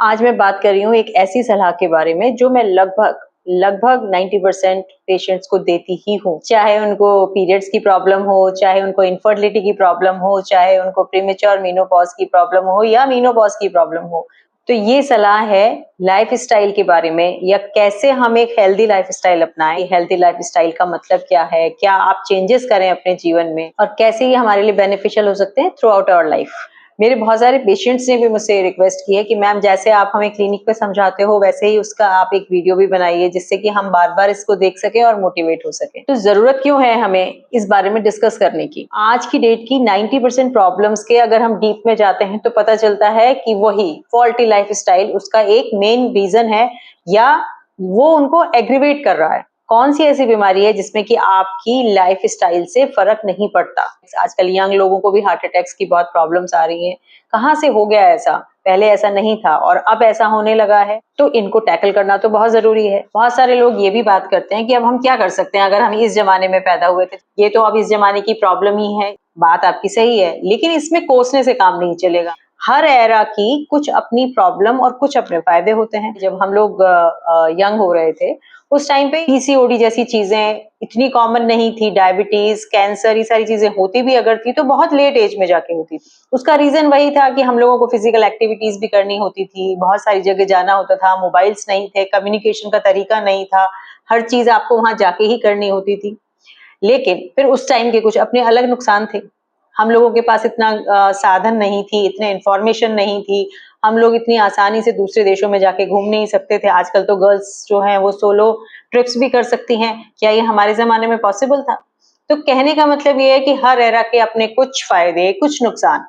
आज मैं बात कर रही हूँ एक ऐसी सलाह के बारे में जो मैं लगभग लगभग 90% पेशेंट्स को देती ही हूँ। चाहे उनको पीरियड्स की प्रॉब्लम हो, चाहे उनको इनफर्टिलिटी की प्रॉब्लम हो, चाहे उनको प्रीमेच्योर मेनोपॉज की प्रॉब्लम हो या मेनोपॉज की प्रॉब्लम हो। तो ये सलाह है लाइफस्टाइल के बारे में, या कैसे हम एक हेल्दी लाइफस्टाइल अपनाएं। हेल्दी लाइफस्टाइल का मतलब क्या है, क्या आप चेंजेस करें अपने जीवन में और कैसे ये हमारे लिए बेनिफिशियल हो सकते हैं थ्रू आउट आवर लाइफ। मेरे बहुत सारे पेशेंट्स ने भी मुझसे रिक्वेस्ट की है कि मैम, जैसे आप हमें क्लिनिक पे समझाते हो वैसे ही उसका आप एक वीडियो भी बनाइए, जिससे कि हम बार बार इसको देख सके और मोटिवेट हो सके। तो जरूरत क्यों है हमें इस बारे में डिस्कस करने की? आज की डेट की 90% प्रॉब्लम्स के अगर हम डीप में जाते हैं तो पता चलता है कि वही फॉल्टी लाइफस्टाइल उसका एक मेन रीजन है, या वो उनको एग्रीवेट कर रहा है। कौन सी ऐसी बीमारी है जिसमें कि आपकी लाइफस्टाइल से फर्क नहीं पड़ता? आजकल यंग लोगों को भी हार्ट अटैक्स की बहुत प्रॉब्लम्स आ रही हैं। कहाँ से हो गया ऐसा? पहले ऐसा नहीं था और अब ऐसा होने लगा है, तो इनको टैकल करना तो बहुत जरूरी है। बहुत सारे लोग ये भी बात करते हैं कि अब हम क्या कर सकते हैं, अगर हम इस जमाने में पैदा हुए थे, ये तो अब इस जमाने की प्रॉब्लम ही है। बात आपकी सही है, लेकिन इसमें कोसने से काम नहीं चलेगा। हर एरा की कुछ अपनी प्रॉब्लम और कुछ अपने फायदे होते हैं। जब हम लोग यंग हो रहे थे उस टाइम पे पीसीओडी जैसी चीजें इतनी कॉमन नहीं थी। डायबिटीज, कैंसर, ये सारी चीजें होती भी अगर थी तो बहुत लेट एज में जाके होती थी। उसका रीजन वही था कि हम लोगों को फिजिकल एक्टिविटीज भी करनी होती थी, बहुत सारी जगह जाना होता था, मोबाइल्स नहीं थे, कम्युनिकेशन का तरीका नहीं था, हर चीज आपको वहां जाके ही करनी होती थी। लेकिन फिर उस टाइम के कुछ अपने अलग नुकसान थे। हम लोगों के पास इतना साधन नहीं थी, इतने इंफॉर्मेशन नहीं थी, हम लोग इतनी आसानी से दूसरे देशों में जाके घूम नहीं सकते थे। आजकल तो गर्ल्स जो हैं वो सोलो ट्रिप्स भी कर सकती हैं। क्या ये हमारे जमाने में पॉसिबल था? तो कहने का मतलब ये है कि हर एरा के अपने कुछ फायदे, कुछ नुकसान।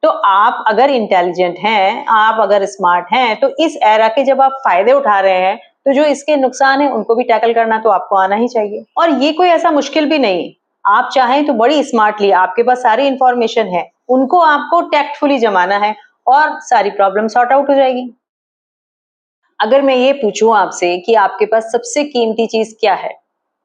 तो आप अगर इंटेलिजेंट हैं, आप अगर स्मार्ट हैं, तो इस एरा के जब आप फायदे उठा रहे हैं, तो जो इसके नुकसान है उनको भी टैकल करना तो आपको आना ही चाहिए। और ये कोई ऐसा मुश्किल भी नहीं। आप चाहें तो बड़ी स्मार्टली, आपके पास सारी इंफॉर्मेशन है, उनको आपको टैक्टफुली जमाना है और सारी प्रॉब्लम सॉर्ट आउट हो जाएगी। अगर मैं ये पूछूं आपसे कि आपके पास सबसे कीमती चीज क्या है,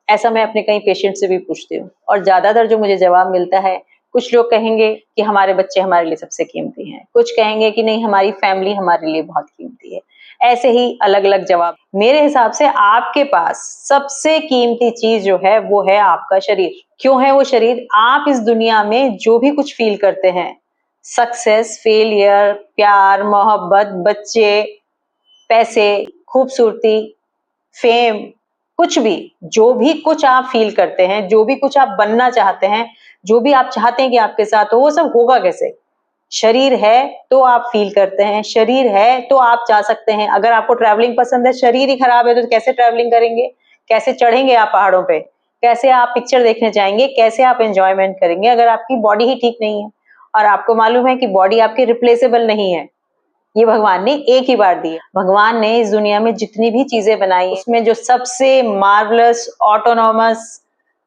ऐसा मैं अपने कई पेशेंट से भी पूछती हूँ और ज्यादातर जो मुझे जवाब मिलता है, कुछ लोग कहेंगे कि हमारे बच्चे हमारे लिए सबसे कीमती हैं, कुछ कहेंगे कि नहीं, हमारी फैमिली हमारे लिए बहुत कीमती है। ऐसे ही अलग अलग जवाब। मेरे हिसाब से आपके पास सबसे कीमती चीज जो है वो है आपका शरीर। क्यों है वो शरीर? आप इस दुनिया में जो भी कुछ फील करते हैं, सक्सेस, फेलियर, प्यार, मोहब्बत, बच्चे, पैसे, खूबसूरती, फेम, कुछ भी, जो भी कुछ आप फील करते हैं, जो भी कुछ आप बनना चाहते हैं, जो भी आप चाहते हैं कि आपके साथ हो, वो सब होगा कैसे? शरीर है तो आप फील करते हैं, शरीर है तो आप जा सकते हैं। अगर आपको ट्रैवलिंग पसंद है, शरीर ही खराब है तो कैसे ट्रैवलिंग करेंगे? कैसे चढ़ेंगे आप पहाड़ों पे? कैसे आप पिक्चर देखने जाएंगे? कैसे आप एंजॉयमेंट करेंगे अगर आपकी बॉडी ही ठीक नहीं है? और आपको मालूम है कि बॉडी आपकी रिप्लेसेबल नहीं है, ये भगवान ने एक ही बार दी है। भगवान ने इस दुनिया में जितनी भी चीजें बनाई, उसमें जो सबसे मार्वलस, ऑटोनॉमस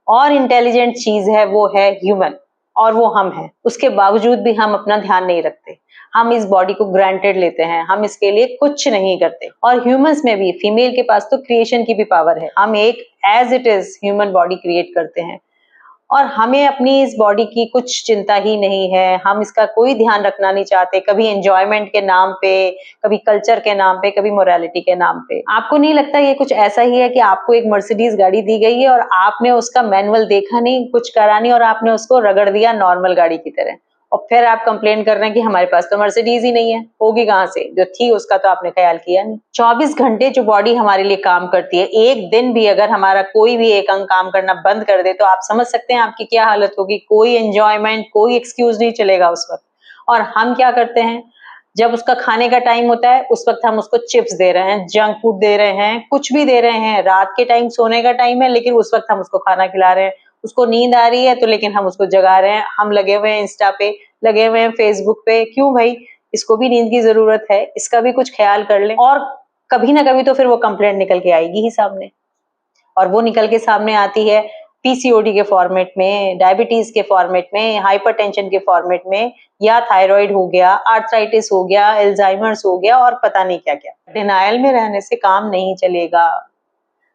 और इंटेलिजेंट चीज है वो है ह्यूमन, और वो हम हैं। उसके बावजूद भी हम अपना ध्यान नहीं रखते, हम इस बॉडी को ग्रांटेड लेते हैं, हम इसके लिए कुछ नहीं करते। और ह्यूमंस में भी, फीमेल के पास तो क्रिएशन की भी पावर है। हम एक as it is human body create करते हैं और हमें अपनी इस बॉडी की कुछ चिंता ही नहीं है, हम इसका कोई ध्यान रखना नहीं चाहते, कभी एंजॉयमेंट के नाम पे, कभी कल्चर के नाम पे, कभी मोरालिटी के नाम पे। आपको नहीं लगता ये कुछ ऐसा ही है कि आपको एक मर्सिडीज गाड़ी दी गई है और आपने उसका मैनुअल देखा नहीं, कुछ करा नहीं और आपने उसको रगड़ दिया नॉर्मल गाड़ी की तरह, और फिर आप कंप्लेन कर रहे हैं कि हमारे पास तो मर्सिडीज ही नहीं है? होगी कहाँ से? जो थी उसका तो आपने ख्याल किया नहीं। 24 घंटे जो बॉडी हमारे लिए काम करती है, एक दिन भी अगर हमारा कोई भी एक अंग काम करना बंद कर दे तो आप समझ सकते हैं आपकी क्या हालत होगी। कोई एंजॉयमेंट, कोई एक्सक्यूज नहीं चलेगा उस वक्त। और हम क्या करते हैं, जब उसका खाने का टाइम होता है उस वक्त हम उसको चिप्स दे रहे हैं, जंक फूड दे रहे हैं, कुछ भी दे रहे हैं। रात के टाइम सोने का टाइम है लेकिन उस वक्त हम उसको खाना खिला रहे हैं। उसको नींद आ रही है तो लेकिन हम उसको जगा रहे हैं। हम लगे हुए हैं इंस्टा पे, लगे हुए हैं फेसबुक पे। क्यों भाई? इसको भी नींद की जरूरत है, इसका भी कुछ ख्याल कर ले। और कभी ना कभी तो फिर वो कंप्लेंट निकल के आएगी ही सामने, और वो निकल के सामने आती है पीसीओडी के फॉर्मेट में, डायबिटीज के फॉर्मेट में, हाइपरटेंशन के फॉर्मेट में, या थायराइड हो गया, आर्थराइटिस हो गया, एल्जाइमर्स हो गया और पता नहीं क्या क्या। डिनायल में रहने से काम नहीं चलेगा।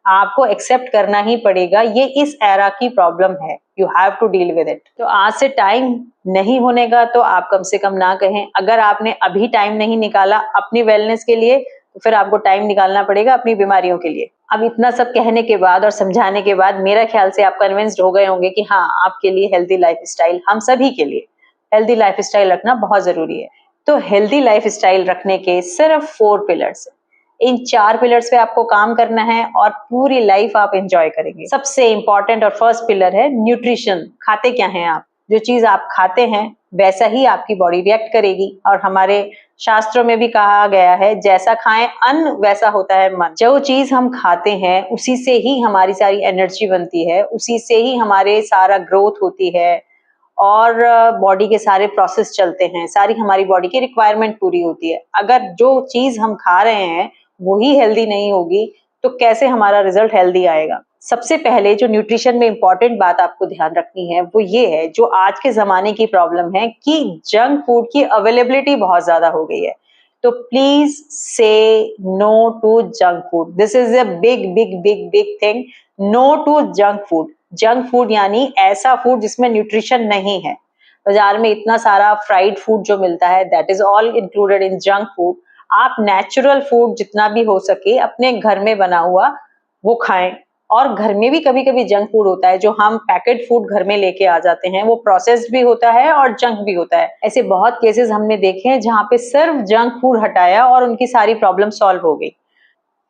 आपको एक्सेप्ट करना ही पड़ेगा, ये इस एरा की प्रॉब्लम है, you have to deal with it. तो आज से टाइम नहीं होने का तो आप कम से कम ना कहें। अगर आपने अभी टाइम नहीं निकाला अपनी वेलनेस के लिए, तो फिर आपको टाइम निकालना पड़ेगा अपनी बीमारियों के लिए। अब इतना सब कहने के बाद और समझाने के बाद मेरा ख्याल से आप कन्विंस्ड हो गए होंगे कि हाँ, आपके लिए हेल्दी लाइफस्टाइल, हम सभी के लिए हेल्दी लाइफस्टाइल रखना बहुत जरूरी है। तो हेल्दी लाइफस्टाइल रखने के सिर्फ 4 पिलर्स हैं। इन 4 पिलर्स पे आपको काम करना है और पूरी लाइफ आप एंजॉय करेंगे। सबसे इंपॉर्टेंट और फर्स्ट पिलर है न्यूट्रिशन। खाते क्या हैं आप? जो चीज आप खाते हैं वैसा ही आपकी बॉडी रिएक्ट करेगी, और हमारे शास्त्रों में भी कहा गया है, जैसा खाएं अन्न वैसा होता है मन। जो चीज हम खाते हैं उसी से ही हमारी सारी एनर्जी बनती है, उसी से ही हमारे सारा ग्रोथ होती है और बॉडी के सारे प्रोसेस चलते हैं, सारी हमारी बॉडी की रिक्वायरमेंट पूरी होती है। अगर जो चीज हम खा रहे हैं वही हेल्दी नहीं होगी तो कैसे हमारा रिजल्ट हेल्दी आएगा? सबसे पहले जो न्यूट्रिशन में इंपॉर्टेंट बात आपको ध्यान रखनी है वो ये है, जो आज के जमाने की प्रॉब्लम है कि जंक फूड की अवेलेबिलिटी बहुत ज्यादा हो गई है। तो please say no to junk food. This is a big big big big thing. No to junk food. Junk food यानी ऐसा फूड जिसमें न्यूट्रिशन नहीं है। बाजार में इतना सारा फ्राइड फूड जो मिलता है, that is all included in junk food. आप नेचुरल फूड जितना भी हो सके अपने घर में बना हुआ वो खाएं। और घर में भी कभी कभी जंक फूड होता है, जो हम पैकेट फूड घर में लेके आ जाते हैं, वो प्रोसेस्ड भी होता है और जंक भी होता है। ऐसे बहुत केसेस हमने देखे हैं जहां पे सिर्फ जंक फूड हटाया और उनकी सारी प्रॉब्लम सॉल्व हो गई।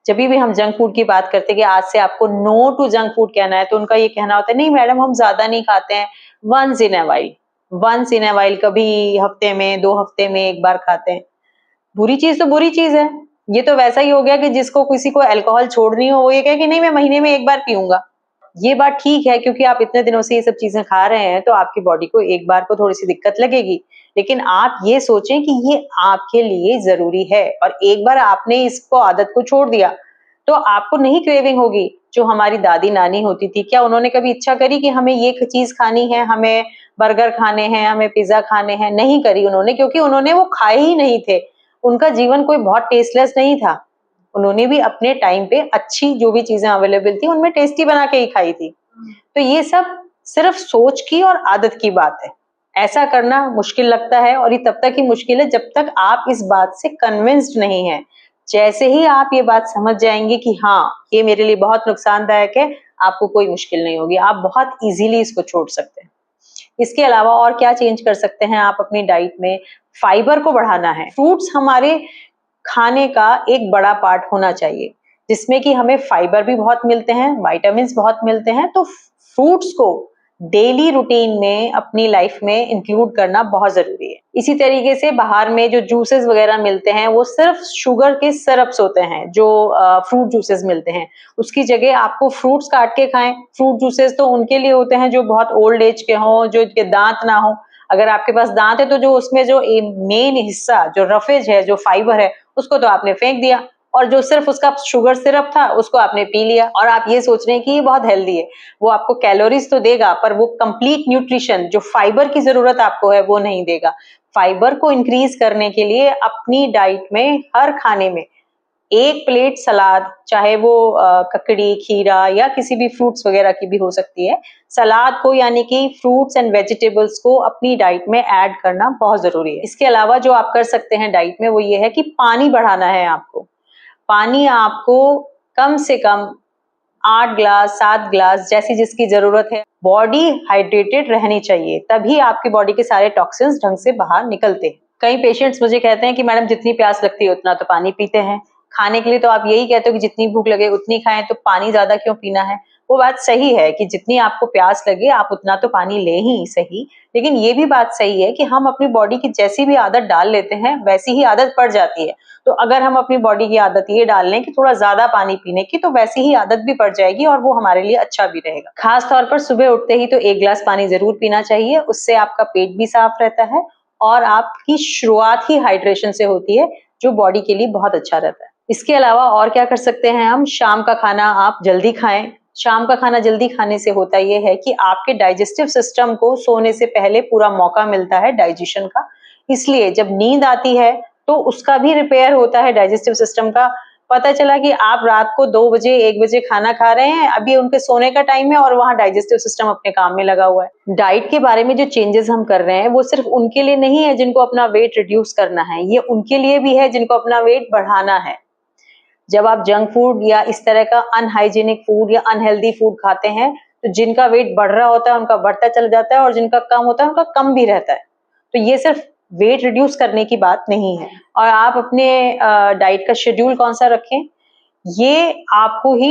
जब भी हम जंक फूड की बात करते हैं कि आज से आपको नो टू जंक फूड कहना है, तो उनका ये कहना होता है, नहीं मैडम हम ज्यादा नहीं खाते हैं, once in a while. Once in a while, कभी हफ्ते में 2 हफ्ते में एक बार खाते हैं। बुरी चीज तो बुरी चीज है। ये तो वैसा ही हो गया कि जिसको किसी को अल्कोहल छोड़नी हो वो ये कहे कि नहीं मैं महीने में एक बार पीऊंगा। ये बात ठीक है क्योंकि आप इतने दिनों से ये सब चीजें खा रहे हैं, तो आपकी बॉडी को एक बार को थोड़ी सी दिक्कत लगेगी, लेकिन आप ये सोचें कि ये आपके लिए जरूरी है, और एक बार आपने इसको आदत को छोड़ दिया तो आपको नहीं क्रेविंग होगी। जो हमारी दादी नानी होती थी, क्या उन्होंने कभी इच्छा करी कि हमें ये चीज खानी है, हमें बर्गर खाने हैं, हमें पिज्जा खाने हैं? नहीं करी उन्होंने, क्योंकि उन्होंने वो खाए ही नहीं थे। उनका जीवन कोई बहुत टेस्टलेस नहीं था। उन्होंने भी अपने टाइम पे अच्छी जो भी चीजें अवेलेबल थी उनमें टेस्टी बना के ही खाई थी। तो ये सब सिर्फ सोच की और आदत की बात है। ऐसा करना मुश्किल लगता है, और ये तब तक ही मुश्किल है जब तक आप इस बात से कन्विंस्ड नहीं है। जैसे ही आप ये बात समझ जाएंगे कि हाँ ये मेरे लिए बहुत नुकसानदायक है, आपको कोई मुश्किल नहीं होगी, आप बहुत इजीली इसको छोड़ सकते हैं। इसके अलावा और क्या चेंज कर सकते हैं आप अपनी डाइट में? फाइबर को बढ़ाना है। फ्रूट्स हमारे खाने का एक बड़ा पार्ट होना चाहिए, जिसमें कि हमें फाइबर भी बहुत मिलते हैं, विटामिन्स बहुत मिलते हैं। तो फ्रूट्स को डेली रूटीन में अपनी लाइफ में इंक्लूड करना बहुत जरूरी है। इसी तरीके से बाहर में जो जूसेस वगैरह मिलते हैं वो सिर्फ शुगर के सिरप्स होते हैं, जो फ्रूट जूसेस मिलते हैं। उसकी जगह आपको फ्रूट्स काट के खाएं। फ्रूट जूसेस तो उनके लिए होते हैं जो बहुत ओल्ड एज के हों, जो इनके दांत ना हो। अगर आपके पास दांत है तो जो उसमें जो मेन हिस्सा, जो रफेज है, जो फाइबर है, उसको तो आपने फेंक दिया, और जो सिर्फ उसका शुगर सिरप था उसको आपने पी लिया, और आप ये सोच रहे हैं कि ये बहुत हेल्दी है। वो आपको कैलोरीज तो देगा, पर वो कंप्लीट न्यूट्रिशन जो फाइबर की जरूरत आपको है वो नहीं देगा। फाइबर को इंक्रीज करने के लिए अपनी डाइट में हर खाने में 1 प्लेट सलाद, चाहे वो ककड़ी, खीरा या किसी भी फ्रूट्स वगैरह की भी हो सकती है, सलाद को यानी कि फ्रूट्स एंड वेजिटेबल्स को अपनी डाइट में ऐड करना बहुत जरूरी है। इसके अलावा जो आप कर सकते हैं डाइट में वो ये है कि पानी बढ़ाना है आपको। पानी आपको कम से कम 8 ग्लास 7 ग्लास, जैसी जिसकी जरूरत है। बॉडी हाइड्रेटेड रहनी चाहिए, तभी आपकी बॉडी के सारे टॉक्सिन्स ढंग से बाहर निकलते हैं। कई पेशेंट्स मुझे कहते हैं कि मैडम जितनी प्यास लगती है उतना तो पानी पीते हैं। खाने के लिए तो आप यही कहते हो कि जितनी भूख लगे उतनी खाएं, तो पानी ज्यादा क्यों पीना है? वो बात सही है कि जितनी आपको प्यास लगे आप उतना तो पानी ले ही सही, लेकिन ये भी बात सही है कि हम अपनी बॉडी की जैसी भी आदत डाल लेते हैं वैसी ही आदत पड़ जाती है। तो अगर हम अपनी बॉडी की आदत ये डाल लें कि थोड़ा ज्यादा पानी पीने की, तो वैसी ही आदत भी पड़ जाएगी और वो हमारे लिए अच्छा भी रहेगा। खास तौर पर सुबह उठते ही तो 1 गिलास पानी जरूर पीना चाहिए। उससे आपका पेट भी साफ रहता है और आपकी शुरुआत ही हाइड्रेशन से होती है, जो बॉडी के लिए बहुत अच्छा रहता है। इसके अलावा और क्या कर सकते हैं हम? शाम का खाना आप जल्दी खाएं। शाम का खाना जल्दी खाने से होता यह है कि आपके डाइजेस्टिव सिस्टम को सोने से पहले पूरा मौका मिलता है डाइजेशन का। इसलिए जब नींद आती है तो उसका भी रिपेयर होता है डाइजेस्टिव सिस्टम का, पता चला कि आप रात को 2 बजे 1 बजे खाना खा रहे हैं, अभी उनके सोने का टाइम है और वहाँ डाइजेस्टिव सिस्टम अपने काम में लगा हुआ है। डाइट के बारे में जो चेंजेस हम कर रहे हैं वो सिर्फ उनके लिए नहीं है जिनको अपना वेट रिड्यूस करना है, ये उनके लिए भी है जिनको अपना वेट बढ़ाना है। जब आप जंक फूड या इस तरह का अनहाइजीनिक फूड या अनहेल्दी फूड खाते हैं तो जिनका वेट बढ़ रहा होता है उनका बढ़ता चला जाता है और जिनका कम होता है उनका कम भी रहता है। तो ये सिर्फ वेट रिड्यूस करने की बात नहीं है। और आप अपने डाइट का शेड्यूल कौन सा रखें, ये आपको ही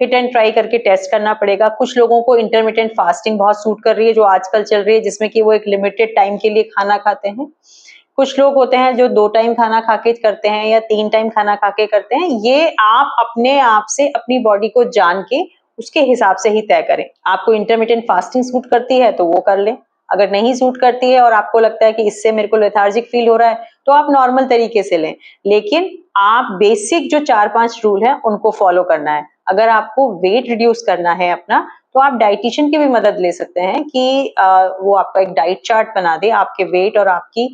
हिट एंड ट्राई करके टेस्ट करना पड़ेगा। कुछ लोगों को इंटरमिटेंट फास्टिंग बहुत सूट कर रही है जो आजकल चल रही है, जिसमें कि वो एक लिमिटेड टाइम के लिए खाना खाते हैं। कुछ लोग होते हैं जो 2 टाइम खाना खा के करते हैं या 3 टाइम खाना खा के करते हैं। ये आप अपने आप से अपनी बॉडी को जान के उसके हिसाब से ही तय करें। आपको इंटरमिटेंट फास्टिंग सूट करती है तो वो कर लें, अगर नहीं सूट करती है और आपको लगता है कि इससे मेरे को लेथार्जिक फील हो रहा है तो आप नॉर्मल तरीके से लें, लेकिन आप बेसिक जो 4-5 रूल हैं उनको फॉलो करना है। अगर आपको वेट रिड्यूस करना है अपना तो आप डाइटिशियन की भी मदद ले सकते हैं कि वो आपका एक डाइट चार्ट बना दे आपके वेट और आपकी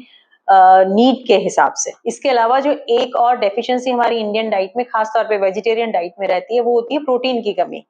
नीड के हिसाब से। इसके अलावा जो एक और डेफिशिएंसी हमारी इंडियन डाइट में, खासतौर पे वेजिटेरियन डाइट में रहती है, वो होती है प्रोटीन की कमी।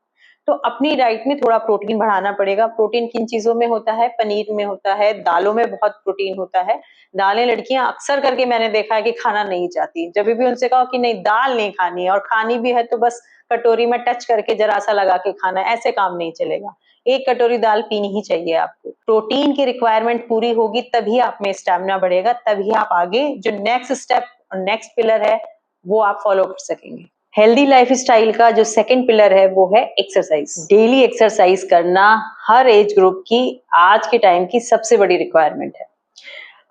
तो अपनी डाइट में थोड़ा प्रोटीन बढ़ाना पड़ेगा। प्रोटीन किन चीजों में होता है, पनीर में होता है, दालों में बहुत प्रोटीन होता है। दालें लड़कियां अक्सर करके मैंने देखा है कि खाना नहीं चाहती, जब भी उनसे कहो कि नहीं दाल नहीं खानी है और खानी भी है तो बस कटोरी में टच करके जरा सा लगा के खाना है, ऐसे काम नहीं चलेगा। 1 कटोरी दाल पीनी ही चाहिए आपको। प्रोटीन की रिक्वायरमेंट पूरी होगी तभी आप में स्टैमिना बढ़ेगा, तभी आप आगे जो नेक्स्ट स्टेप और नेक्स्ट पिलर है वो आप फॉलो कर सकेंगे। हेल्दी लाइफस्टाइल का जो सेकंड पिलर है वो है एक्सरसाइज। डेली एक्सरसाइज करना हर एज ग्रुप की आज के टाइम की सबसे बड़ी रिक्वायरमेंट है।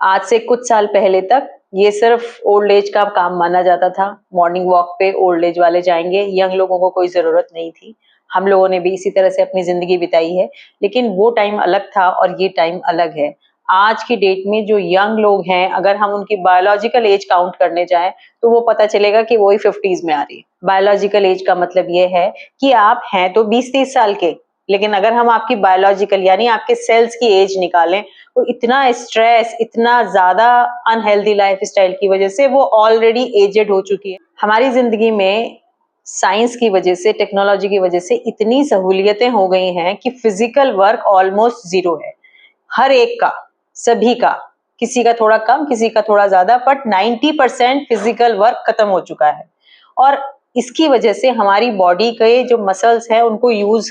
आज से कुछ साल पहले तक ये सिर्फ ओल्ड एज का काम माना जाता था। मॉर्निंग वॉक पे ओल्ड एज वाले जाएंगे, यंग लोगों को कोई जरूरत नहीं थी। हम लोगों ने भी इसी तरह से अपनी जिंदगी बिताई है, लेकिन वो टाइम अलग था और ये टाइम अलग है। आज की डेट में जो यंग लोग हैं, अगर हम उनकी बायोलॉजिकल एज काउंट करने जाएं तो वो पता चलेगा कि वही 50s में आ रही है। बायोलॉजिकल एज का मतलब ये है कि आप हैं तो 20-30 साल के, लेकिन अगर हम आपकी बायोलॉजिकल यानी आपके सेल्स की एज निकालें तो इतना स्ट्रेस, इतना ज्यादा अनहेल्दी लाइफस्टाइल की वजह से वो ऑलरेडी एजेड हो चुकी है। हमारी जिंदगी में साइंस की वजह से, टेक्नोलॉजी की वजह से इतनी सहूलियतें हो गई हैं कि फिजिकल वर्क ऑलमोस्ट जीरो है हर एक का, सभी का। किसी का थोड़ा कम, किसी का थोड़ा ज्यादा, बट 90% फिजिकल वर्क खत्म हो चुका है। और इसकी वजह से हमारी बॉडी के जो मसल्स हैं उनको यूज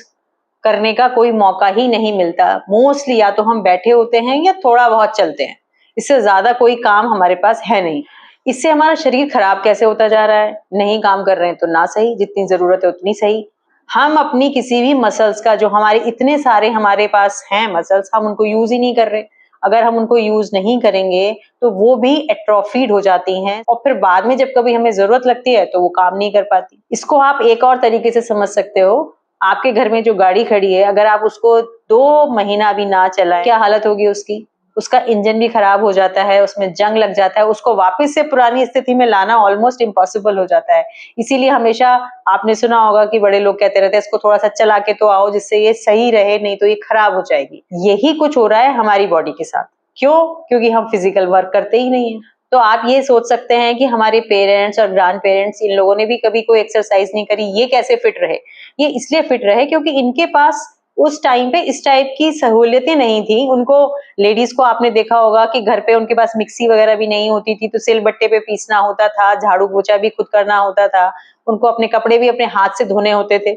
करने का कोई मौका ही नहीं मिलता। मोस्टली या तो हम बैठे होते हैं या थोड़ा बहुत चलते हैं, इससे ज्यादा कोई काम हमारे पास है नहीं। इससे हमारा शरीर खराब कैसे होता जा रहा है, नहीं काम कर रहे हैं तो ना सही, जितनी जरूरत है उतनी सही। हम अपनी किसी भी मसल्स का, जो हमारे इतने सारे हमारे पास हैं मसल्स, हम उनको यूज ही नहीं कर रहे। अगर हम उनको यूज नहीं करेंगे तो वो भी एट्रोफीड हो जाती हैं और फिर बाद में जब कभी हमें जरूरत लगती है तो वो काम नहीं कर पाती। इसको आप एक और तरीके से समझ सकते हो, आपके घर में जो गाड़ी खड़ी है, अगर आप उसको 2 महीना भी ना चलाएं, क्या हालत होगी उसकी? उसका इंजन भी खराब हो जाता है, उसमें जंग लग जाता है, उसको वापस से पुरानी स्थिति में लाना ऑलमोस्ट इम्पॉसिबल हो जाता है। इसीलिए हमेशा आपने सुना होगा कि बड़े लोग कहते रहते हैं इसको थोड़ा सा चला के तो आओ जिससे ये सही रहे, नहीं तो ये खराब हो जाएगी। यही कुछ हो रहा है हमारी बॉडी के साथ। क्यों? क्योंकि हम फिजिकल वर्क करते ही नहीं है। तो आप ये सोच सकते हैं कि हमारे पेरेंट्स और ग्रैंड पेरेंट्स, इन लोगों ने भी कभी कोई एक्सरसाइज नहीं करी, ये कैसे फिट रहे? ये इसलिए फिट रहे क्योंकि इनके पास उस टाइम पे इस टाइप की सहूलियतें नहीं थी। उनको, लेडीज को आपने देखा होगा कि घर पे उनके पास मिक्सी वगैरह भी नहीं होती थी, तो सिलबट्टे पे पीसना होता था, झाड़ू पोछा भी खुद करना होता था, उनको अपने कपड़े भी अपने हाथ से धोने होते थे,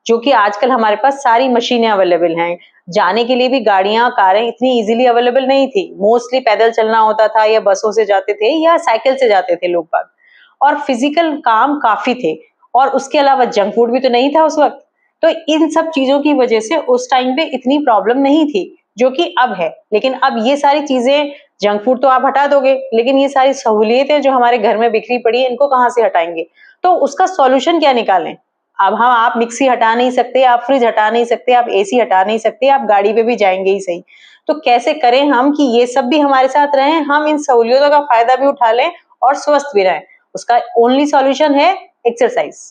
जो कि आजकल हमारे पास सारी मशीनें अवेलेबल हैं। जाने के लिए भी गाड़ियां, कारें इतनी इजीली अवेलेबल नहीं थी। मोस्टली पैदल चलना होता था या बसों से जाते थे या साइकिल से जाते थे लोग बाग, और फिजिकल काम काफी थे। और उसके अलावा जंक फूड भी तो नहीं था उस वक्त। तो इन सब चीजों की वजह से उस टाइम पे इतनी प्रॉब्लम नहीं थी जो कि अब है। लेकिन अब ये सारी चीजें, जंक फूड तो आप हटा दोगे, लेकिन ये सारी सहूलियतें जो हमारे घर में बिखरी पड़ी है, इनको कहाँ से हटाएंगे? तो उसका सॉल्यूशन क्या निकालें? अब हाँ, आप मिक्सी हटा नहीं सकते, आप फ्रिज हटा नहीं सकते, आप एसी हटा नहीं सकते, आप गाड़ी पे भी जाएंगे ही सही। तो कैसे करें हम कि ये सब भी हमारे साथ रहे, हम इन सहूलियतों का फायदा भी उठा लें और स्वस्थ भी रहें? उसका ओनली सॉल्यूशन है एक्सरसाइज।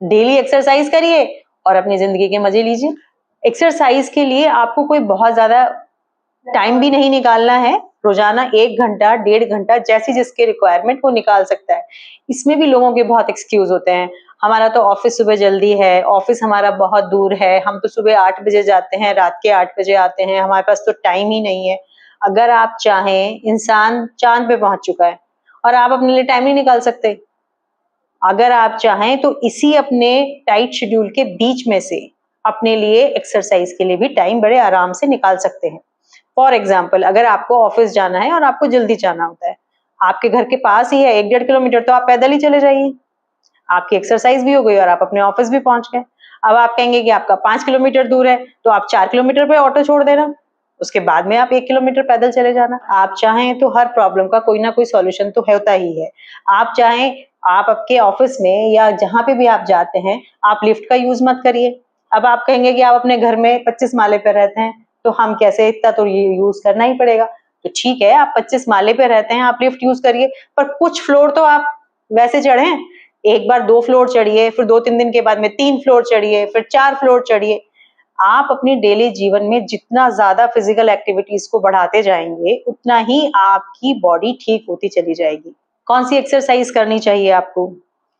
डेली एक्सरसाइज करिए और अपनी जिंदगी के मजे लीजिए। एक्सरसाइज के लिए आपको कोई बहुत ज्यादा टाइम भी नहीं निकालना है। रोजाना 1 घंटा, 1.5 घंटा जैसी जिसकी रिक्वायरमेंट वो निकाल सकता है। इसमें भी लोगों के बहुत एक्सक्यूज़ होते हैं। हमारा तो ऑफिस सुबह जल्दी है, ऑफिस हमारा बहुत दूर है, हम तो सुबह 8 बजे जाते हैं, रात के 8 बजे आते हैं, हमारे पास तो टाइम ही नहीं है। अगर आप चाहें, इंसान चाँद पे पहुँच चुका है और आप अपने लिए टाइम नहीं निकाल सकते। अगर आप चाहें तो इसी अपने टाइट शेड्यूल के बीच में से अपने लिए एक्सरसाइज के लिए भी टाइम बड़े आराम से निकाल सकते हैं। फॉर एग्जाम्पल, अगर आपको ऑफिस जाना है और आपको जल्दी जाना होता है, आपके घर के पास ही है 1-1.5 किलोमीटर, तो आप पैदल ही चले जाइए। आपकी एक्सरसाइज भी हो गई और आप अपने ऑफिस भी पहुंच गए। अब आप कहेंगे कि आपका 5 किलोमीटर दूर है, तो आप 4 किलोमीटर पे ऑटो छोड़ देना, उसके बाद में आप 1 किलोमीटर पैदल चले जाना। आप चाहें तो हर प्रॉब्लम का कोई ना कोई सॉल्यूशन तो होता ही है। आप चाहें, आप आपके ऑफिस में या जहां पे भी आप जाते हैं, आप लिफ्ट का यूज मत करिए। अब आप कहेंगे कि आप अपने घर में 25 माले पे रहते हैं, तो हम कैसे, इतना तो ये यूज करना ही पड़ेगा। तो ठीक है, आप 25 माले पे रहते हैं, आप लिफ्ट यूज करिए, पर कुछ फ्लोर तो आप वैसे चढ़ें। एक बार 2 फ्लोर चढ़िए, फिर 2-3 दिन के बाद में 3 फ्लोर चढ़िए, फिर 4 फ्लोर चढ़िए। आप अपनी डेली जीवन में जितना ज्यादा फिजिकल एक्टिविटीज को बढ़ाते जाएंगे, उतना ही आपकी बॉडी ठीक होती चली जाएगी। कौन सी एक्सरसाइज करनी चाहिए आपको,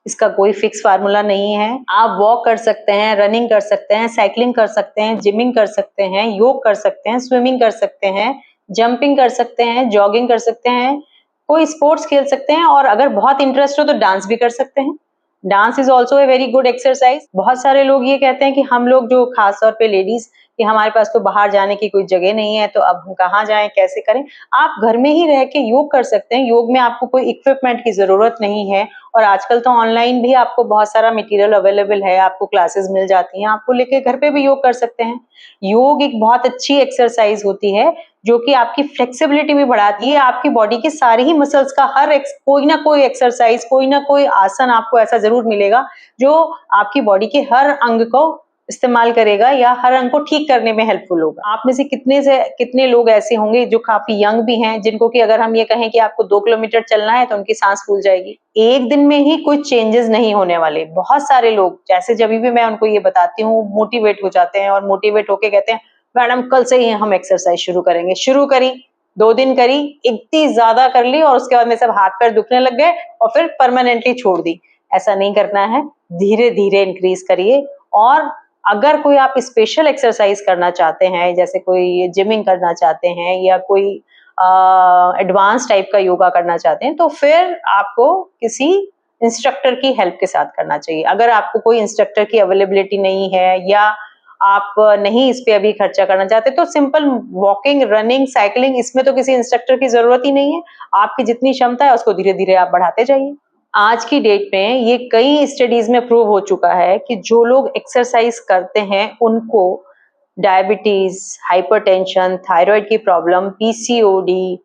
इसका कोई फिक्स फार्मूला नहीं है। आप वॉक कर सकते हैं, रनिंग कर सकते हैं, साइकिलिंग कर सकते हैं, जिमिंग कर सकते हैं, योग कर सकते हैं, स्विमिंग कर सकते हैं, जंपिंग कर सकते हैं, जॉगिंग कर सकते हैं, कोई स्पोर्ट्स खेल सकते हैं, और अगर बहुत इंटरेस्ट हो तो डांस भी कर सकते हैं। Dance is also a very good exercise. बहुत सारे लोग ये कहते हैं कि हम लोग जो खास तौर पे लेडीज, कि हमारे पास तो बाहर जाने की कोई जगह नहीं है, तो अब हम कहाँ जाएं, कैसे करें। आप घर में ही रह के योग कर सकते हैं। योग में आपको कोई इक्विपमेंट की जरूरत नहीं है, और आजकल तो ऑनलाइन भी आपको बहुत सारा मटेरियल अवेलेबल है, आपको क्लासेस मिल जाती हैं, आपको लेके घर पे भी योग कर सकते हैं। योग एक बहुत अच्छी एक्सरसाइज होती है, जो कि आपकी फ्लेक्सिबिलिटी भी बढ़ाती है। आपकी बॉडी के सारे ही मसल्स का कोई ना कोई एक्सरसाइज, कोई ना कोई आसन आपको ऐसा जरूर मिलेगा जो आपकी बॉडी के हर अंग को इस्तेमाल करेगा या हर अंग को ठीक करने में हेल्पफुल होगा। आप में से कितने लोग ऐसे होंगे जो काफी यंग भी हैं, जिनको कि अगर हम ये कहें कि आपको 2 किलोमीटर चलना है तो उनकी सांस फूल जाएगी। एक दिन में ही कुछ चेंजेस नहीं होने वाले। बहुत सारे लोग, जैसे जब भी मैं उनको ये बताती हूँ, मोटिवेट हो जाते हैं और मोटिवेट होके कहते हैं मैडम कल से ही हम एक्सरसाइज शुरू करेंगे। शुरू करी, 2 दिन करी, इतनी ज्यादा कर ली और उसके बाद में सब हाथ पैर दुखने लग गए और फिर परमानेंटली छोड़ दी। ऐसा नहीं करना है, धीरे धीरे इंक्रीज करिए। और अगर कोई आप स्पेशल एक्सरसाइज करना चाहते हैं, जैसे कोई जिमिंग करना चाहते हैं या कोई एडवांस टाइप का योगा करना चाहते हैं, तो फिर आपको किसी इंस्ट्रक्टर की हेल्प के साथ करना चाहिए। अगर आपको कोई इंस्ट्रक्टर की अवेलेबिलिटी नहीं है या आप नहीं इस पे अभी खर्चा करना चाहते, तो सिंपल वॉकिंग, रनिंग, साइकिलिंग, इसमें तो किसी इंस्ट्रक्टर की जरूरत ही नहीं है। आपकी जितनी क्षमता है उसको धीरे धीरे आप बढ़ाते जाइए। आज की डेट में ये कई स्टडीज में प्रूव हो चुका है कि जो लोग एक्सरसाइज करते हैं उनको डायबिटीज, हाइपरटेंशन, थायराइड की problem, PCOD,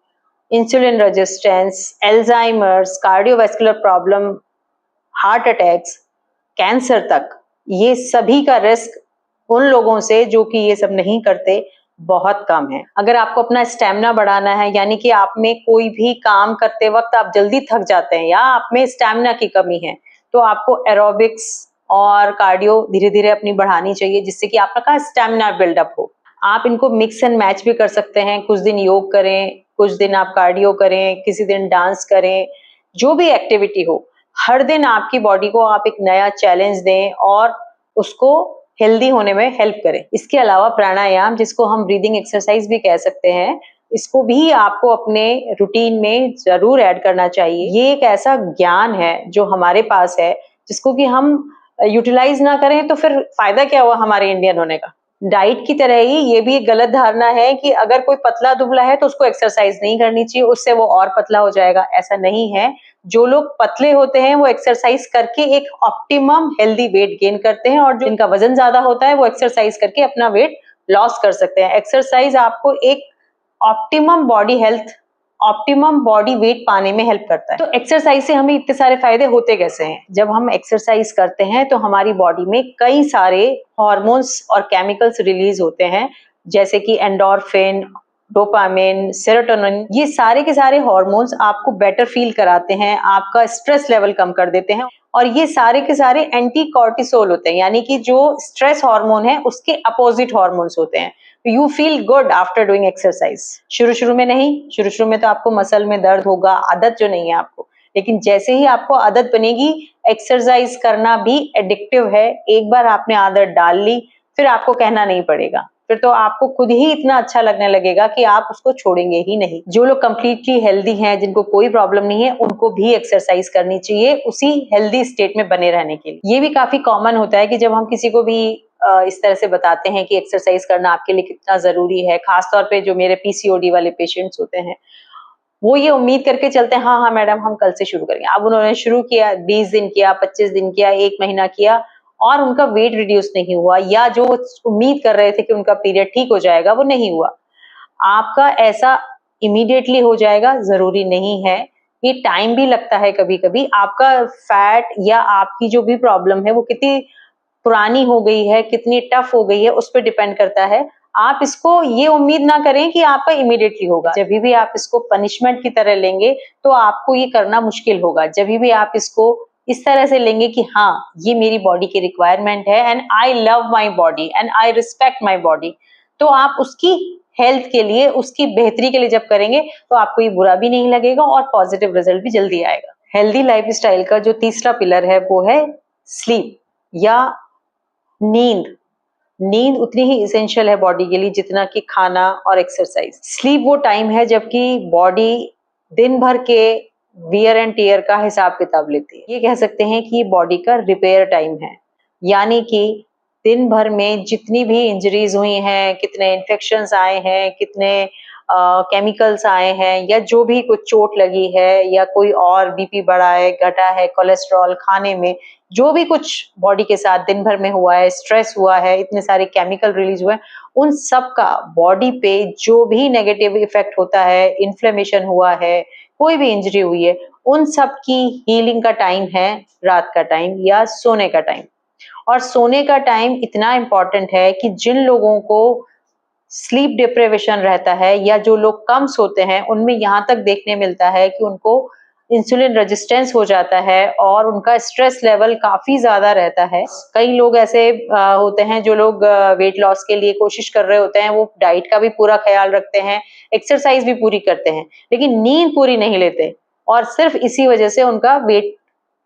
insulin resistance, Alzheimer's, cardiovascular problem, heart attacks, cancer तक, ये सभी का रिस्क उन लोगों से जो कि ये सब नहीं करते बहुत कम है। अगर आपको अपना स्टैमिना बढ़ाना है, यानी कि आप में कोई भी काम करते वक्त आप जल्दी थक जाते हैं या आप में स्टैमिना की कमी है, तो आपको एरोबिक्स और कार्डियो धीरे धीरे अपनी बढ़ानी चाहिए, जिससे कि आपका स्टैमिना बिल्डअप हो। आप इनको मिक्स एंड मैच भी कर सकते हैं। कुछ दिन योग करें, कुछ दिन आप कार्डियो करें, किसी दिन डांस करें, जो भी एक्टिविटी हो। हर दिन आपकी बॉडी को आप एक नया चैलेंज दें और उसको हेल्दी होने में हेल्प करें। इसके अलावा प्राणायाम, जिसको हम ब्रीदिंग एक्सरसाइज भी कह सकते हैं, इसको भी आपको अपने रूटीन में जरूर ऐड करना चाहिए। ये एक ऐसा ज्ञान है जो हमारे पास है, जिसको कि हम यूटिलाइज ना करें तो फिर फायदा क्या हुआ हमारे इंडियन होने का। डाइट की तरह ही ये भी एक गलत धारणा है कि अगर कोई पतला दुबला है तो उसको एक्सरसाइज नहीं करनी चाहिए, उससे वो और पतला हो जाएगा। ऐसा नहीं है। जो लोग पतले होते हैं वो एक्सरसाइज करके एक ऑप्टिमम हेल्दी वेट गेन करते हैं, और जिनका वजन ज्यादा होता है वो एक्सरसाइज करके अपना वेट लॉस कर सकते हैं। एक्सरसाइज आपको एक optimum body health, optimum body weight पाने में हेल्प करता है। तो एक्सरसाइज से हमें इतने सारे फायदे होते कैसे हैं? जब हम एक्सरसाइज करते हैं तो हमारी बॉडी में कई सारे हार्मोन्स और केमिकल्स रिलीज होते हैं, जैसे कि एंडोर्फिन, डोपामिन, सेरोटोनिन। ये सारे के सारे हार्मोन्स आपको बेटर फील कराते हैं, आपका स्ट्रेस लेवल कम कर देते हैं, और ये सारे के सारे एंटी कॉर्टिसोल होते हैं, यानी कि जो स्ट्रेस हार्मोन है उसके अपोजिट हार्मोन्स होते हैं। You feel good after doing exercise. शुरू में नहीं, शुरू में तो आपको मसल में दर्द होगा, आदत जो नहीं है आपको, लेकिन जैसे ही आपको आदत बनेगी, एक्सरसाइज करना भी एडिक्टिव है। एक बार आपने आदत डाल ली, फिर आपको कहना नहीं पड़ेगा, फिर तो आपको खुद ही इतना अच्छा लगने लगेगा कि आप उसको छोड़ेंगे ही नहीं। जो लोग कंप्लीटली हेल्दी हैं, जिनको कोई प्रॉब्लम नहीं है, उनको भी एक्सरसाइज करनी चाहिए उसी हेल्दी स्टेट में बने रहने के लिए। ये भी काफी कॉमन होता है कि जब हम किसी को भी इस तरह से बताते हैं कि एक्सरसाइज करना आपके लिए कितना जरूरी है, खासतौर पे जो मेरे पीसीओडी वाले पेशेंट्स होते हैं, वो ये उम्मीद करके चलते हैं, हाँ हाँ मैडम हम कल से शुरू करेंगे। अब उन्होंने शुरू किया, 20 दिन किया, 25 दिन किया, 1 महीना किया, और उनका वेट रिड्यूस नहीं हुआ, या जो उम्मीद कर रहे थे कि उनका पीरियड ठीक हो जाएगा, वो नहीं हुआ। आपका ऐसा इमीडिएटली हो जाएगा जरूरी नहीं है, ये टाइम भी लगता है कभी कभी। आपका फैट या आपकी जो भी प्रॉब्लम है वो कितनी पुरानी हो गई है, कितनी टफ हो गई है, उस पर डिपेंड करता है। आप इसको ये उम्मीद ना करें कि आपका इमीडिएटली होगा। जब भी आप इसको पनिशमेंट की तरह लेंगे तो आपको ये करना मुश्किल होगा। जब भी आप इसको इस तरह से लेंगे कि हाँ ये मेरी बॉडी की रिक्वायरमेंट है, and I love my body and I respect my body, तो आप उसकी हेल्थ के लिए, उसकी बेहतरी के लिए जब करेंगे तो आपको ये बुरा भी नहीं लगेगा और पॉजिटिव रिजल्ट भी जल्दी आएगा। हेल्दी लाइफस्टाइल का जो तीसरा पिलर है वो है स्लीप या नींद। नींद उतनी ही इसेंशियल है बॉडी के लिए जितना कि खाना और एक्सरसाइज। स्लीप वो टाइम है जबकि बॉडी दिन भर के वियर एंड टीयर का हिसाब किताब लेती है। ये कह सकते हैं कि ये बॉडी का रिपेयर टाइम है, यानी कि दिन भर में जितनी भी इंजरीज हुई हैं, कितने इन्फेक्शंस आए हैं, कितने केमिकल्स आए हैं, या जो भी कुछ चोट लगी है, या कोई और बीपी बढ़ा है, घटा है, कोलेस्ट्रॉल खाने में, जो भी कुछ बॉडी के साथ दिन भर में हुआ है, स्ट्रेस हुआ है, इतने सारे केमिकल रिलीज हुए हैं, उन सब का बॉडी पे जो भी नेगेटिव इफेक्ट होता है, इन्फ्लेमेशन हुआ है, कोई भी इंजरी हुई है, उन सब की हीलिंग का टाइम है रात का टाइम या सोने का टाइम। और सोने का टाइम इतना इम्पोर्टेंट है कि जिन लोगों को स्लीप डिप्रेवेशन रहता है या जो लोग कम सोते हैं, उनमें यहाँ तक देखने मिलता है कि उनको इंसुलिन रेजिस्टेंस हो जाता है और उनका स्ट्रेस लेवल काफी ज्यादा रहता है। कई लोग ऐसे होते हैं जो लोग वेट लॉस के लिए कोशिश कर रहे होते हैं, वो डाइट का भी पूरा ख्याल रखते हैं, एक्सरसाइज भी पूरी करते हैं, लेकिन नींद पूरी नहीं लेते, और सिर्फ इसी वजह से उनका वेट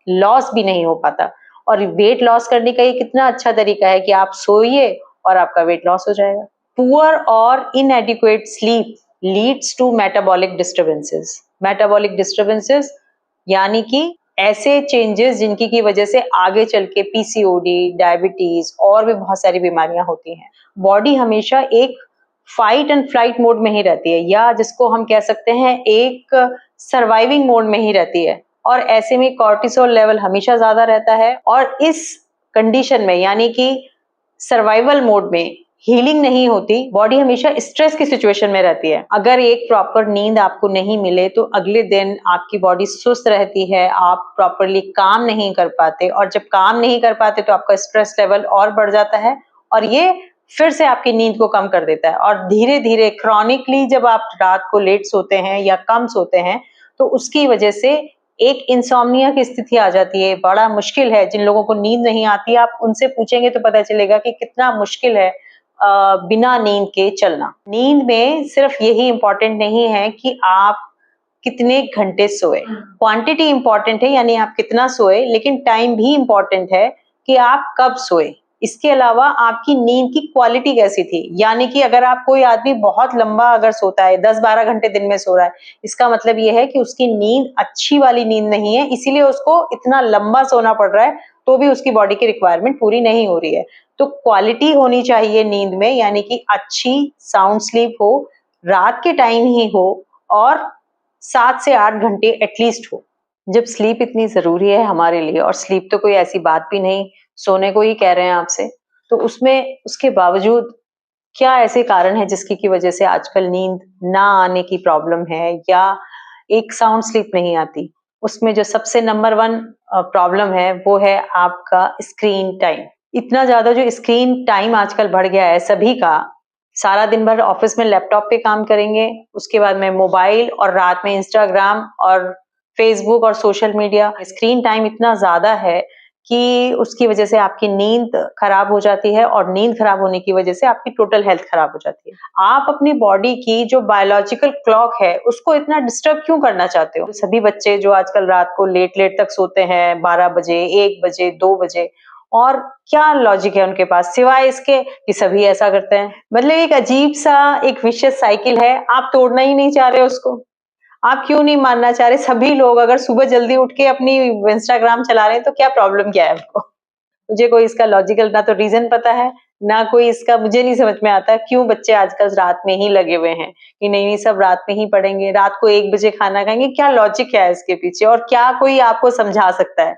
लॉस भी नहीं हो पाता। और वेट लॉस करने का ये कितना अच्छा तरीका है कि आप सोइए और आपका वेट लॉस हो जाएगा। पुअर और inadequate sleep leads to metabolic disturbances. Metabolic disturbances यानी कि ऐसे चेंजेस जिनकी की वजह से आगे चल के पीसीओडी, डायबिटीज और भी बहुत सारी बीमारियां होती हैं। बॉडी हमेशा एक फाइट एंड फ्लाइट मोड में ही रहती है, या जिसको हम कह सकते हैं एक सर्वाइविंग मोड में ही रहती है, और ऐसे में कॉर्टिसोल लेवल हमेशा ज्यादा रहता है। और इस कंडीशन में यानी कि सर्वाइवल मोड में हीलिंग नहीं होती, बॉडी हमेशा स्ट्रेस की सिचुएशन में रहती है। अगर एक प्रॉपर नींद आपको नहीं मिले तो अगले दिन आपकी बॉडी सुस्त रहती है, आप प्रॉपरली काम नहीं कर पाते, और जब काम नहीं कर पाते तो आपका स्ट्रेस लेवल और बढ़ जाता है, और ये फिर से आपकी नींद को कम कर देता है। और धीरे धीरे क्रॉनिकली जब आप रात को लेट सोते हैं या कम सोते हैं, तो उसकी वजह से एक इंसोम्निया की स्थिति आ जाती है। बड़ा मुश्किल है, जिन लोगों को नींद नहीं आती, आप उनसे पूछेंगे तो पता चलेगा कि कितना मुश्किल है बिना नींद के चलना। नींद में सिर्फ यही इंपॉर्टेंट नहीं है कि आप कितने घंटे सोए, क्वांटिटी इंपॉर्टेंट है यानी आप कितना सोए, लेकिन टाइम भी इंपॉर्टेंट है कि आप कब सोए। इसके अलावा आपकी नींद की क्वालिटी कैसी थी, यानी कि अगर आप कोई आदमी बहुत लंबा अगर सोता है, 10-12 घंटे दिन में सो रहा है, इसका मतलब ये है कि उसकी नींद अच्छी वाली नींद नहीं है, इसीलिए उसको इतना लंबा सोना पड़ रहा है, तो भी उसकी बॉडी की रिक्वायरमेंट पूरी नहीं हो रही है। तो क्वालिटी होनी चाहिए नींद में, यानी कि अच्छी साउंड स्लीप हो, रात के टाइम ही हो, और 7 से 8 घंटे एटलीस्ट हो। जब स्लीप इतनी जरूरी है हमारे लिए, और स्लीप तो कोई ऐसी बात भी नहीं, सोने को ही कह रहे हैं आपसे, तो उसमें उसके बावजूद क्या ऐसे कारण है जिसकी की वजह से आजकल नींद ना आने की प्रॉब्लम है, या एक साउंड स्लीप नहीं आती? उसमें जो सबसे नंबर 1 प्रॉब्लम है वो है आपका स्क्रीन टाइम। इतना ज्यादा जो स्क्रीन टाइम आजकल बढ़ गया है सभी का, सारा दिन भर ऑफिस में लैपटॉप पे काम करेंगे, उसके बाद में मोबाइल, और रात में इंस्टाग्राम और फेसबुक और सोशल मीडिया। स्क्रीन टाइम इतना ज्यादा है कि उसकी वजह से आपकी नींद खराब हो जाती है और नींद खराब होने की वजह से आपकी टोटल हेल्थ खराब हो जाती है। आप अपनी बॉडी की जो बायोलॉजिकल क्लॉक है, उसको इतना डिस्टर्ब क्यों करना चाहते हो? सभी बच्चे जो आजकल रात को लेट-लेट तक सोते हैं, 12 बजे, 1 बजे, 2 बजे, और क्या लॉजिक है उनके पास सिवाय इसके कि सभी ऐसा करते हैं? मतलब एक अजीब-सा एक विशियस साइकिल है, आप तोड़ना ही नहीं चाह रहे उसको। आप क्यों नहीं मानना चाह रहे? सभी लोग अगर सुबह जल्दी उठ के अपनी इंस्टाग्राम चला रहे हैं तो क्या प्रॉब्लम क्या है आपको? मुझे कोई इसका लॉजिकल ना तो रीजन पता है, ना कोई इसका मुझे नहीं समझ में आता क्यों बच्चे आजकल रात में ही लगे हुए हैं कि नहीं सब रात में ही पढ़ेंगे, रात को 1 बजे खाना खाएँगे, क्या लॉजिक क्या है इसके पीछे और क्या कोई आपको समझा सकता है?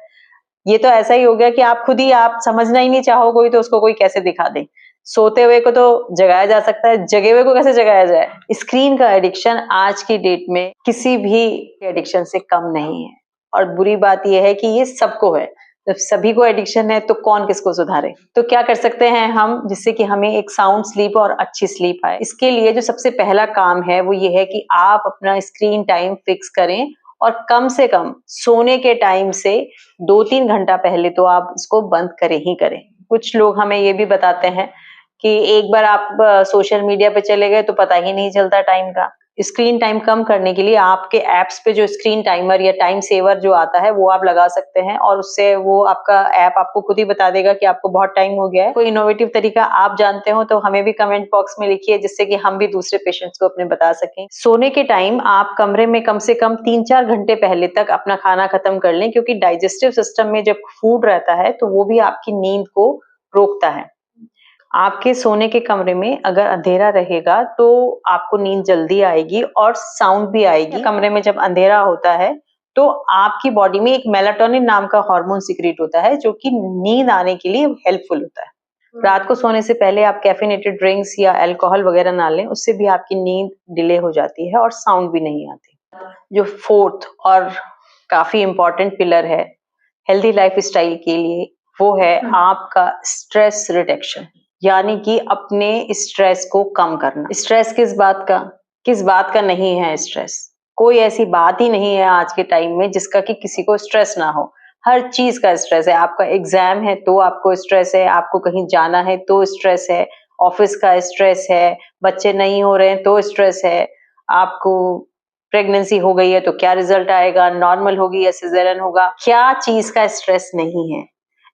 ये तो ऐसा ही हो गया कि आप खुद ही आप समझना ही नहीं चाहो कोई तो उसको कोई कैसे दिखा दे। सोते हुए को तो जगाया जा सकता है, जगे हुए को कैसे जगाया जाए? स्क्रीन का एडिक्शन आज की डेट में किसी भी एडिक्शन से कम नहीं है और बुरी बात ये है कि ये सबको है। जब सभी को एडिक्शन है तो कौन किसको सुधारे? तो क्या कर सकते हैं हम जिससे कि हमें एक साउंड स्लीप और अच्छी स्लीप आए? इसके लिए जो सबसे पहला काम है वो ये है कि आप अपना स्क्रीन टाइम फिक्स करें और कम से कम सोने के टाइम से 2-3 घंटा पहले तो आप इसको बंद करें ही करें। कुछ लोग हमें ये भी बताते हैं कि एक बार आप सोशल मीडिया पे चले गए तो पता ही नहीं चलता टाइम का। स्क्रीन टाइम कम करने के लिए आपके ऐप्स पे जो स्क्रीन टाइमर या टाइम सेवर जो आता है वो आप लगा सकते हैं और उससे वो आपका ऐप आपको खुद ही बता देगा कि आपको बहुत टाइम हो गया है। कोई इनोवेटिव तरीका आप जानते हो तो हमें भी कमेंट बॉक्स में लिखिए जिससे कि हम भी दूसरे पेशेंट्स को अपने बता सकें। सोने के टाइम आप कमरे में कम से कम 3-4 घंटे पहले तक अपना खाना खत्म कर लें क्योंकि डाइजेस्टिव सिस्टम में जब फूड रहता है तो वो भी आपकी नींद को रोकता है। आपके सोने के कमरे में अगर अंधेरा रहेगा तो आपको नींद जल्दी आएगी और साउंड भी आएगी। कमरे में जब अंधेरा होता है तो आपकी बॉडी में एक मेलाटोनिन नाम का हार्मोन सिक्रीट होता है जो कि नींद आने के लिए हेल्पफुल होता है। रात को सोने से पहले आप कैफीनेटेड ड्रिंक्स या अल्कोहल वगैरह ना लें, उससे भी आपकी नींद डिले हो जाती है और साउंड भी नहीं आती। जो फोर्थ और काफी इंपॉर्टेंट पिलर है हेल्दी लाइफस्टाइल के लिए वो है आपका स्ट्रेस रिडक्शन, यानी कि अपने स्ट्रेस को कम करना। स्ट्रेस किस बात का नहीं है स्ट्रेस? कोई ऐसी बात ही नहीं है आज के टाइम में जिसका कि किसी को स्ट्रेस ना हो। हर चीज का स्ट्रेस है। आपका एग्जाम है तो आपको स्ट्रेस है, आपको कहीं जाना है तो स्ट्रेस है, ऑफिस का स्ट्रेस है, बच्चे नहीं हो रहे हैं तो स्ट्रेस है, आपको प्रेगनेंसी हो गई है तो क्या रिजल्ट आएगा, नॉर्मल होगी या सिजेरियन होगा, क्या चीज का स्ट्रेस नहीं है?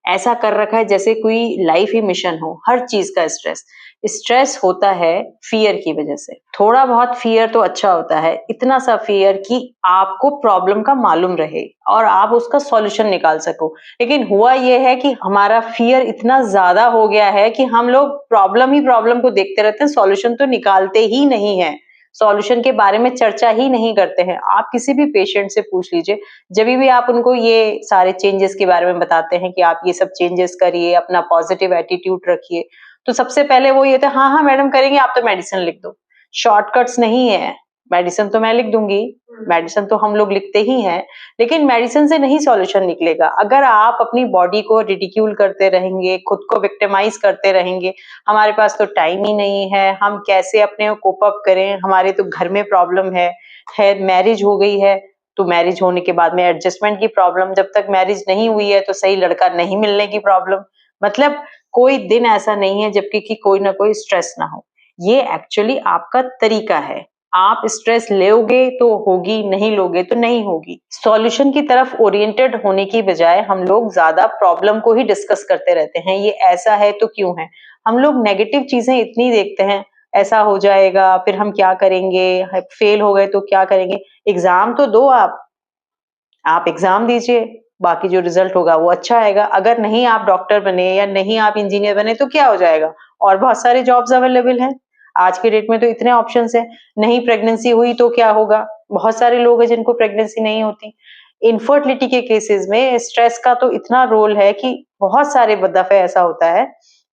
ऐसा कर रखा है जैसे कोई लाइफ ही मिशन हो। हर चीज का स्ट्रेस स्ट्रेस होता है फियर की वजह से। थोड़ा बहुत फियर तो अच्छा होता है, इतना सा फियर कि आपको प्रॉब्लम का मालूम रहे और आप उसका सॉल्यूशन निकाल सको। लेकिन हुआ ये है कि हमारा फियर इतना ज्यादा हो गया है कि हम लोग प्रॉब्लम को देखते रहते हैं, सॉल्यूशन तो निकालते ही नहीं है, सॉल्यूशन के बारे में चर्चा ही नहीं करते हैं। आप किसी भी पेशेंट से पूछ लीजिए, जब भी आप उनको ये सारे चेंजेस के बारे में बताते हैं कि आप ये सब चेंजेस करिए, अपना पॉजिटिव एटीट्यूड रखिए, तो सबसे पहले वो ये होता है, हाँ हाँ मैडम करेंगे, आप तो मेडिसिन लिख दो। शॉर्टकट्स नहीं है, मेडिसिन तो मैं लिख दूंगी, मेडिसिन तो हम लोग लिखते ही हैं, लेकिन मेडिसिन से नहीं सॉल्यूशन निकलेगा। अगर आप अपनी बॉडी को रिडिक्यूल करते रहेंगे, खुद को विक्टिमाइज करते रहेंगे, हमारे पास तो टाइम ही नहीं है, हम कैसे अपने कोप अप करें, हमारे तो घर में प्रॉब्लम है, मैरिज हो गई है तो मैरिज होने के बाद में एडजस्टमेंट की प्रॉब्लम, जब तक मैरिज नहीं हुई है तो सही लड़का नहीं मिलने की प्रॉब्लम। मतलब कोई दिन ऐसा नहीं है जबकि कि कोई ना कोई स्ट्रेस ना हो। ये एक्चुअली आपका तरीका है। आप स्ट्रेस लोगे तो होगी, नहीं लोगे तो नहीं होगी। सॉल्यूशन की तरफ ओरिएंटेड होने की बजाय हम लोग ज्यादा प्रॉब्लम को ही डिस्कस करते रहते हैं, ये ऐसा है तो क्यों है। हम लोग नेगेटिव चीजें इतनी देखते हैं, ऐसा हो जाएगा फिर हम क्या करेंगे, फेल हो गए तो क्या करेंगे। एग्जाम तो दो, आप एग्जाम दीजिए, बाकी जो रिजल्ट होगा वो अच्छा आएगा। अगर नहीं आप डॉक्टर बने या नहीं आप इंजीनियर बने तो क्या हो जाएगा, और बहुत सारे जॉब्स अवेलेबल हैं। आज के डेट में तो इतने ऑप्शंस हैं। नहीं प्रेगनेंसी हुई तो क्या होगा, बहुत सारे लोग हैं जिनको प्रेगनेंसी नहीं होती। इनफर्टिलिटी के केसेस में स्ट्रेस का तो इतना रोल है कि बहुत सारे दफे ऐसा होता है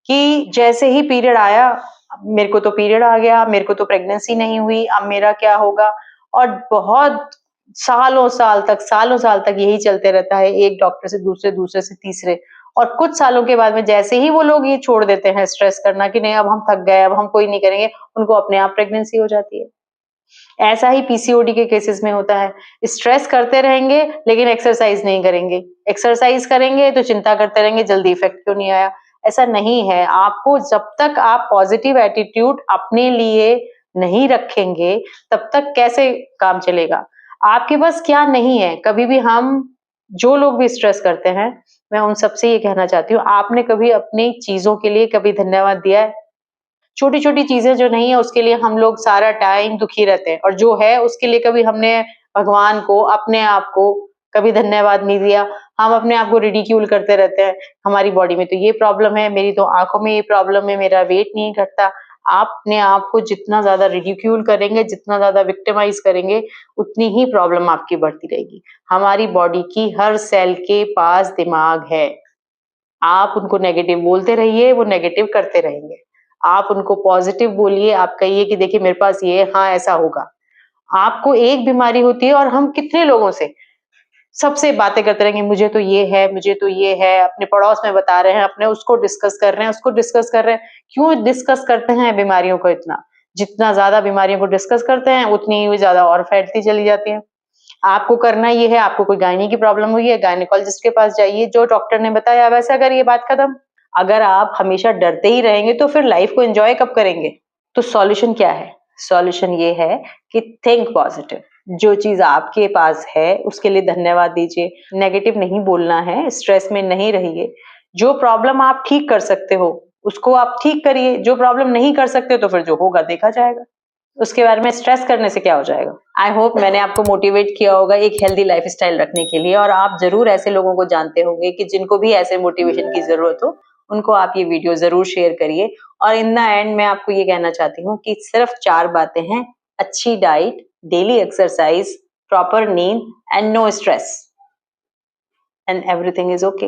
कि जैसे ही पीरियड आया, मेरे को तो पीरियड आ गया, मेरे को तो प्रेगनेंसी नहीं हुई, अब मेरा क्या होगा। और बहुत सालों साल तक यही चलते रहता है, एक डॉक्टर से दूसरे, दूसरे से तीसरे। और कुछ सालों के बाद में जैसे ही वो लोग ये छोड़ देते हैं स्ट्रेस करना कि नहीं अब हम थक गए, अब हम कोई नहीं करेंगे, उनको अपने आप प्रेगनेंसी हो जाती है। ऐसा ही पीसीओडी के केसेस में होता है। स्ट्रेस करते रहेंगे लेकिन एक्सरसाइज नहीं करेंगे, एक्सरसाइज करेंगे तो चिंता करते रहेंगे जल्दी इफेक्ट क्यों नहीं आया। ऐसा नहीं है, आपको जब तक आप पॉजिटिव एटीट्यूड अपने लिए नहीं रखेंगे तब तक कैसे काम चलेगा। आपके पास क्या नहीं है, कभी भी हम जो लोग भी स्ट्रेस करते हैं, मैं उन सबसे ये कहना चाहती हूँ, आपने कभी अपनी चीजों के लिए कभी धन्यवाद दिया है? छोटी-छोटी चीजें जो नहीं है उसके लिए हम लोग सारा टाइम दुखी रहते हैं, और जो है उसके लिए कभी हमने भगवान को, अपने आप को कभी धन्यवाद नहीं दिया। हम अपने आप को रिडिक्यूल करते रहते हैं, हमारी बॉडी में तो ये प्रॉब्लम है, मेरी तो आँखों में ये प्रॉब्लम है, मेरा वेट नहीं घटता। आप अपने आप को जितना ज़्यादा रिडिक्यूल करेंगे, जितना ज़्यादा विक्टिमाइज़ करेंगे, उतनी ही प्रॉब्लम आपकी बढ़ती रहेगी। हमारी बॉडी की हर सेल के पास दिमाग है। आप उनको नेगेटिव बोलते रहिए, वो नेगेटिव करते रहेंगे। आप उनको पॉजिटिव बोलिए, आप कहिए कि देखिए मेरे पास ये है, हाँ, ऐसा होगा। आपको एक बीमारी होती है और हम कितने लोगों से, सबसे बातें करते रहेंगे, मुझे तो ये है, मुझे तो ये है, अपने पड़ोस में बता रहे हैं, अपने उसको डिस्कस कर रहे हैं, उसको डिस्कस कर रहे हैं। क्यों डिस्कस करते हैं बीमारियों को इतना? जितना ज़्यादा बीमारियों को डिस्कस करते हैं, उतनी ही ज़्यादा और फैलती चली जाती हैं। आपको करना ये है, आपको कोई गायनी की प्रॉब्लम हुई है, गायनेकोलॉजिस्ट के पास जाइए, जो डॉक्टर ने बताया वैसा करिए, बात खत्म। अगर आप हमेशा डरते ही रहेंगे तो फिर लाइफ को एंजॉय कब करेंगे? तो सॉल्यूशन क्या है? सॉल्यूशन ये है कि थिंक पॉजिटिव। जो चीज आपके पास है उसके लिए धन्यवाद दीजिए, नेगेटिव नहीं बोलना है, स्ट्रेस में नहीं रहिए। जो प्रॉब्लम आप ठीक कर सकते हो उसको आप ठीक करिए, जो प्रॉब्लम नहीं कर सकते तो फिर जो होगा देखा जाएगा, उसके बारे में स्ट्रेस करने से क्या हो जाएगा। आई होप मैंने आपको मोटिवेट किया होगा एक हेल्दी लाइफस्टाइल रखने के लिए, और आप जरूर ऐसे लोगों को जानते होंगे कि जिनको भी ऐसे मोटिवेशन की जरूरत हो, उनको आप ये वीडियो जरूर शेयर करिए। और इन द एंड मैं आपको ये कहना चाहती हूँ कि सिर्फ 4 बातें हैं: अच्छी डाइट, डेली एक्सरसाइज, प्रॉपर नींद and no stress, and everything is okay.